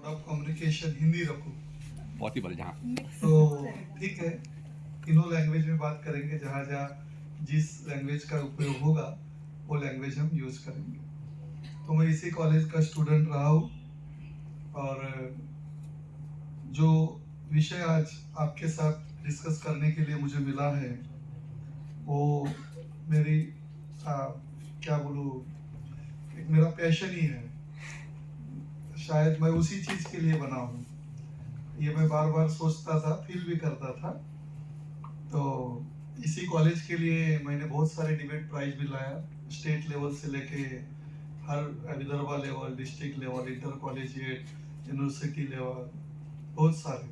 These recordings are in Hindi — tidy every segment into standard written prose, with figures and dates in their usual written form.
ऑफ कम्युनिकेशन हिंदी रखूं बहुत ही बढ़िया। तो ठीक है, तीनों लैंग्वेज में बात करेंगे, जहाँ जहाँ जिस लैंग्वेज का उपयोग होगा वो लैंग्वेज हम यूज करेंगे। तो मैं इसी कॉलेज का स्टूडेंट रहा हूँ और जो विषय आज आपके साथ डिस्कस करने के लिए मुझे मिला है वो मेरी क्या बोलूँ, एक मेरा पैशन ही है। शायद मैं उसी चीज के लिए बना हूँ, ये मैं बार बार सोचता था, फील भी करता था। तो इसी कॉलेज के लिए मैंने बहुत सारे डिबेट प्राइज भी लाया, स्टेट लेवल से लेके हर Vidarbha level, district level, inter collegiate, university level, बहुत सारे।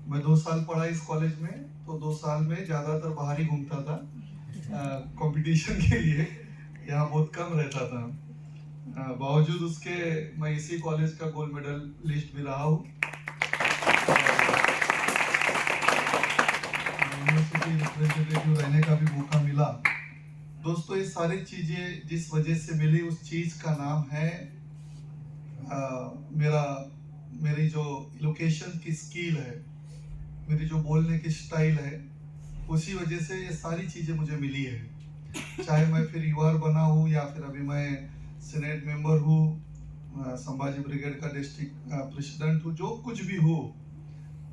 मैं 2 साल पढ़ा इस कॉलेज में, तो 2 साल में ज़्यादातर बाहर ही घूमता था कंपटीशन के लिए, यहाँ बहुत कम रहता था। बावजूद उसके मैं इसी कॉलेज का गोल्ड मेडल लिस्ट भी रहा हूँ, यूनिवर्सिटी रिप्रेजेंटेटिव रहने का भी मौका मिला। दोस्तों, ये सारी चीजें जिस वजह से मिली, उस चीज का नाम है मेरी जो लोकेशन की स्किल है, मेरी जो बोलने की स्टाइल है, उसी वजह से ये सारी चीजें मुझे मिली है। चाहे मैं फिर यूआर बना हूँ या फिर अभी मैं सीनेट मेंबर हूँ, संभाजी ब्रिगेड का डिस्ट्रिक्ट प्रेसिडेंट हूँ, जो कुछ भी हो,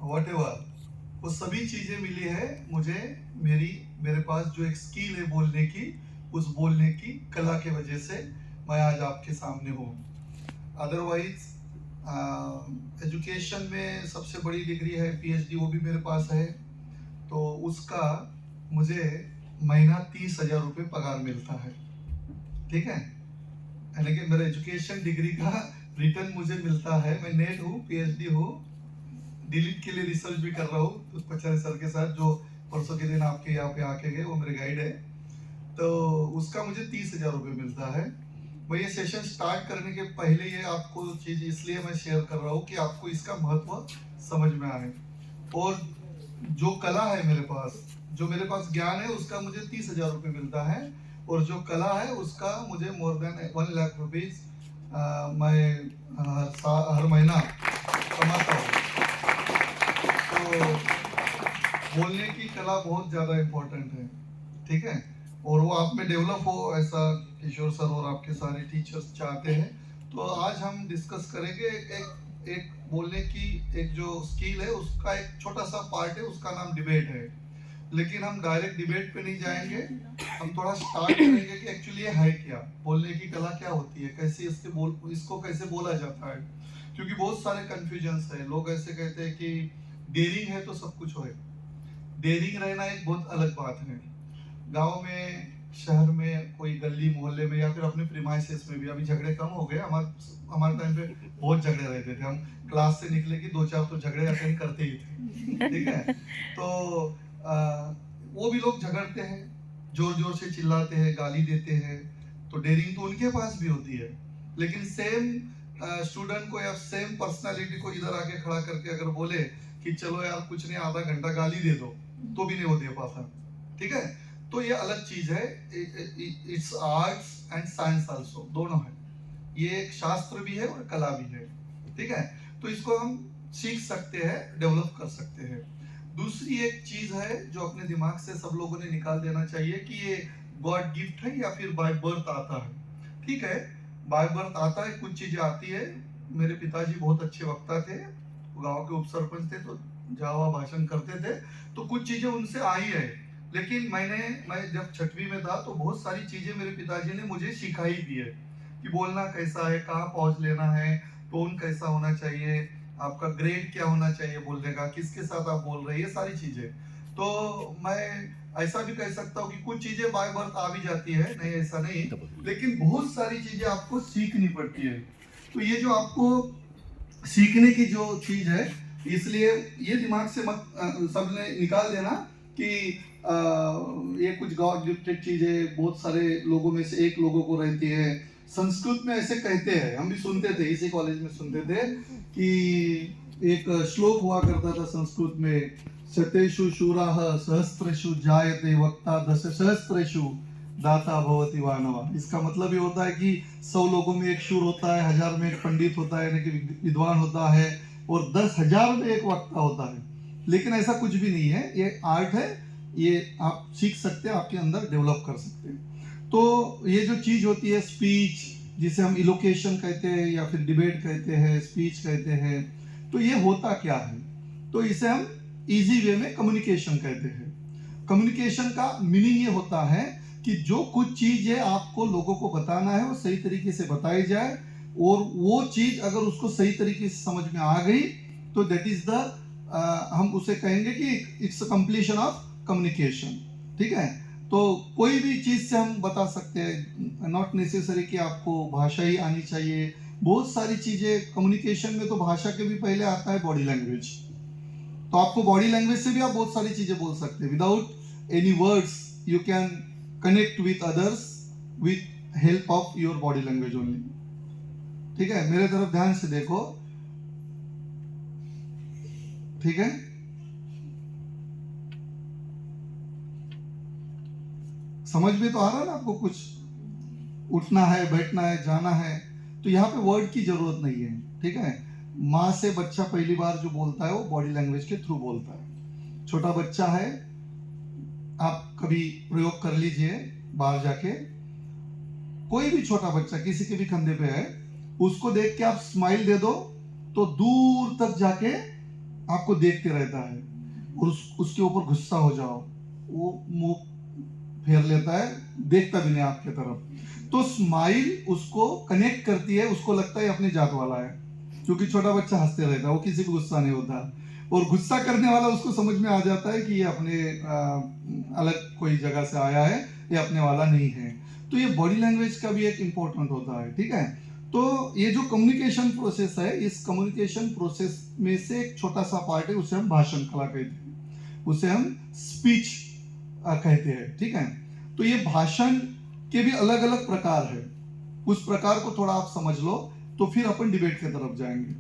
व्हाटएवर, वो सभी चीजें मिली है मुझे मेरे पास जो एक स्किल है बोलने की, उस बोलने की कला के वजह से मैं आज आपके सामने हूँ। अदरवाइज एजुकेशन में सबसे बड़ी डिग्री है पीएचडी, वो भी मेरे पास है, तो उसका मुझे महीना 30,000 रुपये पगार मिलता है। ठीक है, यानी कि मेरा एजुकेशन डिग्री का रिटर्न मुझे मिलता है। मैं नेट हूँ, पीएचडी हूँ, डिलीट के लिए रिसर्च भी कर रहा हूँ पुष्पाचार्य सर के साथ, जो परसों के दिन आपके यहाँ पे आके गए, वो मेरे गाइड है। तो उसका मुझे 30,000 रुपये मिलता है। मैं ये सेशन स्टार्ट करने के पहले ये आपको चीज इसलिए मैं शेयर कर रहा हूँ कि आपको इसका महत्व समझ में आए। और जो कला है मेरे पास, जो मेरे पास ज्ञान है, उसका मुझे 30,000 रुपये मिलता है, और जो कला है उसका मुझे मोर देन 1 लाख रुपीज मैं हर महीना कमाता हूँ। तो बोलने की कला बहुत ज्यादा इम्पोर्टेंट है, ठीक है, और वो आप में डेवलप हो, ऐसा किशोर सर और आपके सारे टीचर्स चाहते हैं। तो आज हम डिस्कस करेंगे एक बोलने की एक जो स्किल है, उसका एक छोटा सा पार्ट है, उसका नाम डिबेट है। लेकिन हम डायरेक्ट डिबेट पे नहीं जाएंगे, हम थोड़ा स्टार्ट करेंगे कि एक्चुअली ये है क्या, बोलने की कला क्या होती है, कैसे इसको कैसे बोला जाता है। क्योंकि बहुत सारे कंफ्यूजन्स है, लोग ऐसे कहते हैं कि डेयरिंग है तो सब कुछ होए। डेयरिंग रहना एक बहुत अलग बात है। गांव में, शहर में, कोई गली मोहल्ले में, या फिर अपने प्रीमाइसेस में भी अभी झगड़े कम हो गए। हमारे टाइम पे बहुत झगड़े रहते थे, हम क्लास से निकले कि 2-4 तो झगड़े अटेंड करते ही थे। ठीक है, तो वो भी लोग झगड़ते हैं, जोर जोर से चिल्लाते हैं, गाली देते हैं, तो डेयरिंग तो उनके पास भी होती है। लेकिन सेम स्टूडेंट को या सेम पर्सनालिटी को इधर आके खड़ा करके अगर बोले कि चलो यार कुछ नहीं, आधा घंटा गाली दे दो, तो भी नहीं वो दे पाता। ठीक है, तो ये अलग चीज है। It's arts and science also, दोनों है। ये एक शास्त्र भी है और कला भी है। ठीक है, तो इसको हम सीख सकते हैं, डेवलप कर सकते हैं। दूसरी एक चीज है जो अपने दिमाग से सब लोगों ने निकाल देना चाहिए कि ये गॉड गिफ्ट है या फिर बाय बर्थ आता है। ठीक है, बाय बर्थ आता है, कुछ चीजें आती है। मेरे पिताजी बहुत अच्छे वक्ता थे, गांव के उप सरपंच थे, तो जावा भाषण करते थे, तो कुछ चीजें उनसे आई है। लेकिन मैं जब 6वीं में था तो बहुत सारी चीजें मेरे पिताजी ने मुझे सिखाई भी है कि बोलना कैसा है, कहाँ पहुंच लेना है, टोन कैसा होना चाहिए, आपका ग्रेड क्या होना चाहिए बोलने का, किसके साथ आप बोल रहे हैं, ये सारी चीजें। तो मैं ऐसा भी कह सकता हूँ कि कुछ चीजें बाय बर्थ आ भी जाती है, नहीं ऐसा नहीं, लेकिन बहुत सारी चीजें आपको सीखनी पड़ती है। तो ये जो आपको सीखने की जो चीज है, इसलिए ये दिमाग से मत सबने निकाल देना कि ये कुछ गॉड गिफ्टेड चीजें बहुत सारे लोगों में से एक लोगों को रहती है। संस्कृत में ऐसे कहते हैं, हम भी सुनते थे, इसी कॉलेज में सुनते थे कि एक श्लोक हुआ करता था संस्कृत में, शतेषु शूराः सहस्रेषु जायते वक्ता दश सहस्रेषु दाता भवति वानवा। इसका मतलब ये होता है कि 100 लोगों में एक शूर होता है, 1000 में एक पंडित होता है, यानी कि विद्वान होता है, और 10,000 में एक वक्ता होता है। लेकिन ऐसा कुछ भी नहीं है, ये आर्ट है, ये आप सीख सकते हैं, आपके अंदर डेवलप कर सकते हैं। तो ये जो चीज होती है स्पीच, जिसे हम इलोकेशन कहते हैं या फिर डिबेट कहते हैं, स्पीच कहते हैं, तो ये होता क्या है? तो इसे हम इजी वे में कम्युनिकेशन कहते हैं। कम्युनिकेशन का मीनिंग ये होता है कि जो कुछ चीज है आपको लोगों को बताना है, वो सही तरीके से बताई जाए, और वो चीज अगर उसको सही तरीके से समझ में आ गई तो दैट इज द हम उसे कहेंगे कि it's a completion of communication. ठीक है, तो कोई भी चीज से हम बता सकते हैं, नॉट नेसेसरी कि आपको भाषा ही आनी चाहिए। बहुत सारी चीजें कम्युनिकेशन में, तो भाषा के भी पहले आता है बॉडी लैंग्वेज। तो आपको बॉडी लैंग्वेज से भी आप बहुत सारी चीजें बोल सकते हैं। Without any words you can connect with others with help of your body language only. ठीक है, मेरे तरफ ध्यान से देखो। ठीक है, समझ में तो आ रहा है ना आपको? कुछ उठना है, बैठना है, जाना है, तो यहाँ पे वर्ड की जरूरत नहीं है। ठीक है, माँ से बच्चा पहली बार जो बोलता है वो बॉडी लैंग्वेज के थ्रू बोलता है। छोटा बच्चा है, आप कभी प्रयोग कर लीजिए, बाहर जाके कोई भी छोटा बच्चा किसी के भी कंधे पे है, उसको देख के आप स्माइल दे दो तो दूर तक जाके आपको देखते रहता है, और उसके ऊपर गुस्सा हो जाओ, वो मुंह फेर लेता है, देखता भी नहीं आपके तरफ। तो स्माइल उसको कनेक्ट करती है, उसको लगता है अपनी जात वाला है, क्योंकि छोटा बच्चा हंसते रहता है, वो किसी भी गुस्सा नहीं होता। और गुस्सा करने वाला उसको समझ में आ जाता है कि ये अपने अलग कोई जगह से आया है, ये अपने वाला नहीं है। तो ये बॉडी लैंग्वेज का भी एक इंपॉर्टेंट होता है। ठीक है, तो ये जो कम्युनिकेशन प्रोसेस है, इस कम्युनिकेशन प्रोसेस में से एक छोटा सा पार्ट है, उसे हम भाषण कला कहते हैं, उसे हम स्पीच कहते हैं। ठीक है, तो ये भाषण के भी अलग अलग प्रकार है, उस प्रकार को थोड़ा आप समझ लो, तो फिर अपन डिबेट की तरफ जाएंगे।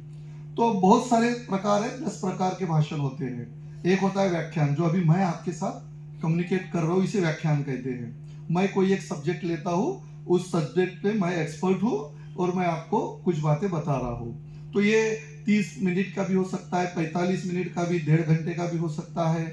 तो बहुत सारे प्रकार है, 10 प्रकार के भाषण होते हैं। एक होता है व्याख्यान, जो अभी मैं आपके साथ कम्युनिकेट कर रहा हूँ, इसे व्याख्यान कहते हैं। मैं कोई एक सब्जेक्ट लेता हूँ, उस सब्जेक्ट पे मैं एक्सपर्ट हूँ, और मैं आपको कुछ बातें बता रहा हूँ। तो ये 30 मिनट का भी हो सकता है, 45 मिनट का भी, 1.5 घंटे का भी हो सकता है।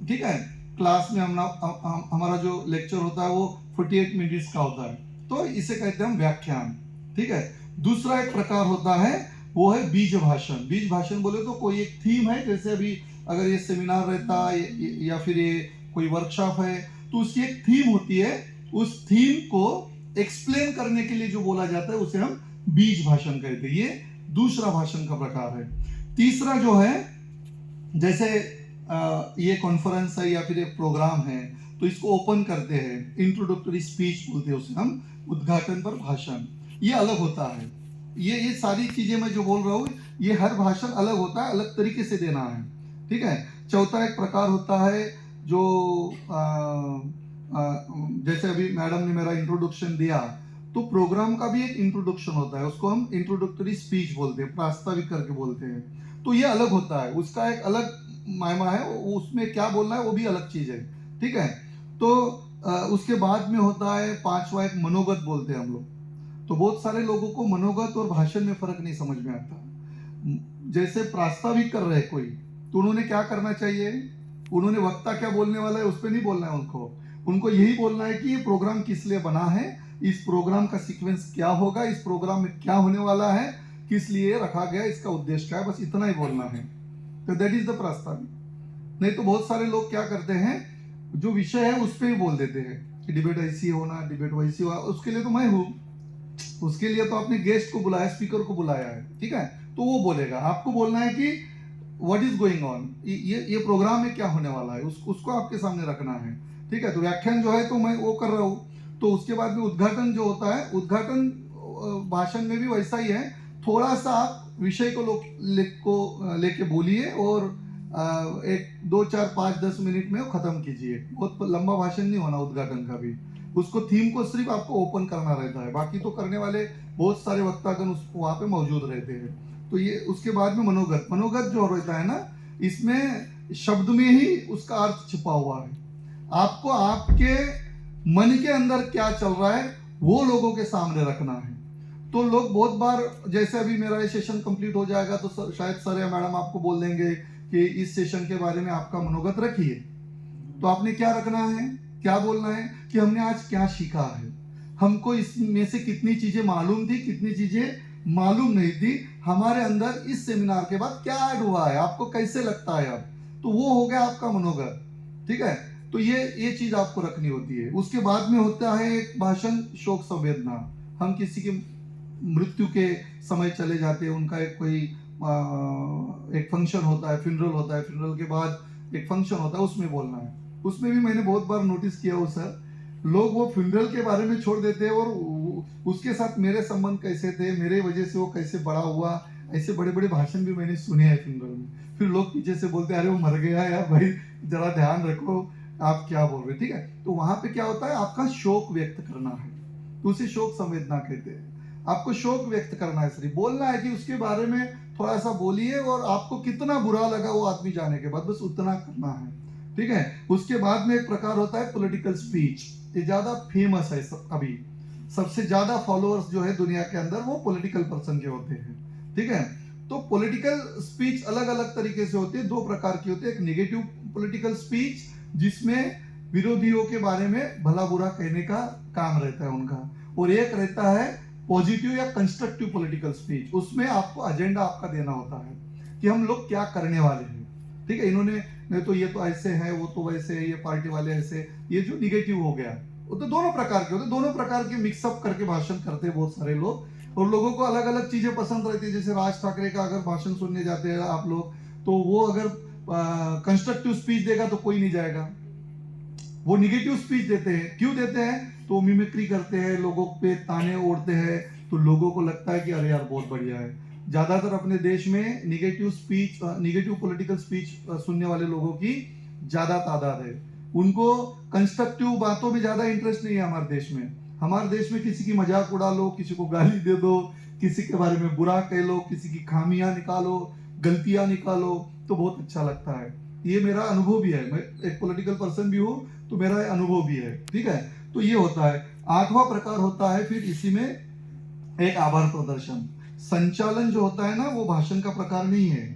ठीक है, क्लास में हमारा जो लेक्चर होता है वो 48 मिनट्स का होता है, तो इसे कहते हैं हम व्याख्यान। ठीक है, दूसरा एक प्रकार होता है, वो है बीज भाषण। बीज भाषण बोले तो कोई एक थीम है, जैसे अभी अगर ये सेमिनार रहता है या फिर ये कोई वर्कशॉप है, तो उसकी एक थीम होती है, उस थीम को एक्सप्लेन करने के लिए जो बोला जाता है उसे हम बीज भाषण कहते हैं। ये दूसरा भाषण का प्रकार है। तीसरा जो है, जैसे ये कॉन्फ्रेंस है या फिर एक प्रोग्राम है, तो इसको ओपन करते हैं, इंट्रोडक्टरी स्पीच बोलते हैं उसे हम, उद्घाटन पर भाषण, ये अलग होता है। ये सारी चीजें मैं जो बोल रहा हूँ, ये हर भाषण अलग होता है, अलग तरीके से देना है। ठीक है, चौथा एक प्रकार होता है जो जैसे अभी मैडम ने मेरा इंट्रोडक्शन दिया, तो प्रोग्राम का भी एक इंट्रोडक्शन होता है, उसको हम इंट्रोडक्टरी स्पीच बोलते हैं, प्रास्ताविक करके बोलते हैं। तो ये अलग होता है, उसका एक अलग मायमा है, उसमें क्या बोलना है वो भी अलग चीज है। ठीक है, तो उसके बाद में होता है पांचवा एक मनोगत बोलते हैं हम लोग। तो बहुत सारे लोगों को मनोगत और भाषण में फर्क नहीं समझ में आता। जैसे प्रास्ताविक कर रहे कोई, तो उन्होंने क्या करना चाहिए, उन्होंने वक्ता क्या बोलने वाला है उस पर नहीं बोलना है उनको यही बोलना है कि ये प्रोग्राम किस लिए बना है, इस प्रोग्राम का सीक्वेंस क्या होगा, इस प्रोग्राम में क्या होने वाला है, किस लिए रखा गया, इसका उद्देश्य क्या है, बस इतना ही बोलना है। तो दैट इज द प्रास्ताविक। नहीं तो बहुत सारे लोग क्या करते हैं, जो विषय है उस पर ही बोल देते हैं कि डिबेट ऐसी होना, डिबेट वैसी होना। उसके लिए तो मैं हूँ, उसके लिए तो आपने गेस्ट को बुलाया, स्पीकर को बुलाया है। ठीक है, तो वो बोलेगा, आपको बोलना है कि व्हाट इज गोइंग ऑन, ये प्रोग्राम में क्या होने वाला है, उसको आपके सामने रखना है। ठीक है, तो व्याख्यान जो है तो मैं वो कर रहा हूँ। तो उसके बाद में उद्घाटन जो होता है, उद्घाटन भाषण में भी वैसा ही है, थोड़ा सा आप विषय को लेके बोलिए, और एक 2 4 5 10 मिनट में वो खत्म कीजिए। बहुत लंबा भाषण नहीं होना उद्घाटन का भी, उसको थीम को सिर्फ आपको ओपन करना रहता है, बाकी तो करने वाले बहुत सारे वक्तागण वहां पे मौजूद रहते हैं। तो ये उसके बाद में मनोगत जो रहता है ना, इसमें शब्द में ही उसका अर्थ छिपा हुआ है। आपको आपके मन के अंदर क्या चल रहा है वो लोगों के सामने रखना है। तो लोग बहुत बार, जैसे अभी मेरा ये सेशन कंप्लीट हो जाएगा तो शायद सर या मैडम आपको बोल देंगे कि इस सेशन के बारे में आपका मनोगत रखिए। तो आपने क्या रखना है, क्या बोलना है कि हमने आज क्या सीखा है, हमको इसमें से कितनी चीजें मालूम थी, कितनी चीजें मालूम नहीं थी, हमारे अंदर इस सेमिनार के बाद क्या ऐड हुआ है, आपको कैसे लगता है अब। तो वो हो गया आपका मनोगत, ठीक है। तो ये चीज आपको रखनी होती है। उसके बाद में होता है एक भाषण शोक संवेदना। हम किसी की मृत्यु के समय चले जाते हैं, उनका एक कोई एक फंक्शन होता है, फ्यूनरल होता है, फ्यूनरल के बाद एक फंक्शन होता है, उसमें बोलना है। उसमें भी मैंने बहुत बार नोटिस किया हो सर, लोग वो फ्यूनरल के बारे में छोड़ देते हैं और उसके साथ मेरे संबंध कैसे थे, मेरे वजह से वो कैसे बड़ा हुआ, ऐसे बड़े बड़े भाषण भी मैंने सुने हैं फ्यूनरल में। फिर लोग पीछे से बोलते हैं अरे वो मर गया यार भाई, जरा ध्यान रखो आप क्या बोल रहे, ठीक है। तो वहां पे क्या होता है, आपका शोक व्यक्त करना है, तो उसे शोक संवेदना कहते हैं। आपको शोक व्यक्त करना है, सिर्फ बोलना है कि उसके बारे में थोड़ा सा बोलिए और आपको कितना बुरा लगा वो आदमी जाने के बाद, बस उतना करना है, ठीक है। उसके बाद में एक प्रकार होता है पॉलिटिकल स्पीच। ये ज्यादा फेमस है अभी, सबसे ज्यादा फॉलोअर्स जो है दुनिया के अंदर वो पॉलिटिकल पर्सन के होते हैं, ठीक है। तो पॉलिटिकल स्पीच अलग अलग तरीके से होती है, दो प्रकार की होती है। एक नेगेटिव पॉलिटिकल स्पीच जिसमें विरोधियों के बारे में भला बुरा कहने का काम रहता है उनका, और एक रहता है पॉजिटिव या कंस्ट्रक्टिव पॉलिटिकल स्पीच। उसमें आपको एजेंडा आपका देना होता है कि हम लोग क्या करने वाले हैं, ठीक है। इन्होंने नहीं तो ये तो ऐसे है, वो तो वैसे है, ये पार्टी वाले ऐसे, ये जो निगेटिव हो गया, वो तो दोनों प्रकार के होते, दोनों प्रकार के मिक्सअप करके भाषण करते हैं बहुत सारे लोग। और लोगों को अलग अलग चीजें पसंद रहती है। जैसे राज ठाकरे का अगर भाषण सुनने जाते हैं आप लोग, तो वो अगर कंस्ट्रक्टिव स्पीच देगा तो कोई नहीं जाएगा, वो निगेटिव स्पीच देते हैं। क्यों देते हैं, तो मिमिक्री करते हैं, लोगों पे ताने ओढ़ते हैं, तो लोगों को लगता है कि अरे यार बहुत बढ़िया है। ज्यादातर अपने देश में negative speech, negative political speech सुनने वाले लोगों की ज्यादा तादाद है। उनको कंस्ट्रक्टिव बातों में ज्यादा इंटरेस्ट नहीं है हमारे देश में। हमारे देश में किसी की मजाक उड़ा लो, किसी को गाली दे दो, किसी के बारे में बुरा कह लो, किसी की खामियां निकालो, गलतियां निकालो, तो बहुत अच्छा लगता है। ये मेरा अनुभव भी है, मैं एक पॉलिटिकल पर्सन भी हूँ, तो मेरा अनुभव भी है, ठीक है। तो ये होता है। आठवां प्रकार होता है फिर इसी में एक आभार प्रदर्शन। संचालन जो होता है ना, वो भाषण का प्रकार नहीं है,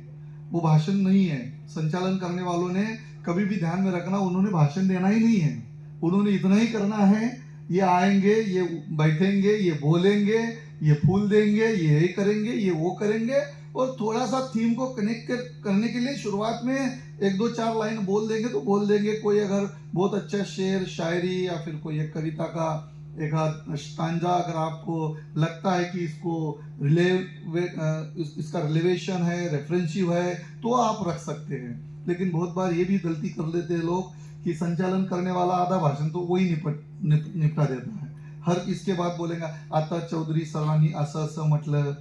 वो भाषण नहीं है। संचालन करने वालों ने कभी भी ध्यान में रखना, उन्होंने भाषण देना ही नहीं है, उन्होंने इतना ही करना है, ये आएंगे, ये बैठेंगे, ये बोलेंगे, ये फूल देंगे, ये करेंगे, ये वो करेंगे, और थोड़ा सा थीम को कनेक्ट करने के लिए शुरुआत में एक दो चार लाइन बोल देंगे तो बोल देंगे। कोई अगर बहुत अच्छा शेर शायरी या फिर कोई एक कविता का एक स्टांजा अगर आपको लगता है कि इसको इसका रिलेवेशन है, रेफरेंसिव है, तो आप रख सकते हैं। लेकिन बहुत बार ये भी गलती कर लेते हैं लोग कि संचालन करने वाला आधा भाषण तो वही निपटा देता है। हर इसके बाद बोलेगा आता चौधरी सरांनी असं असं म्हटलं,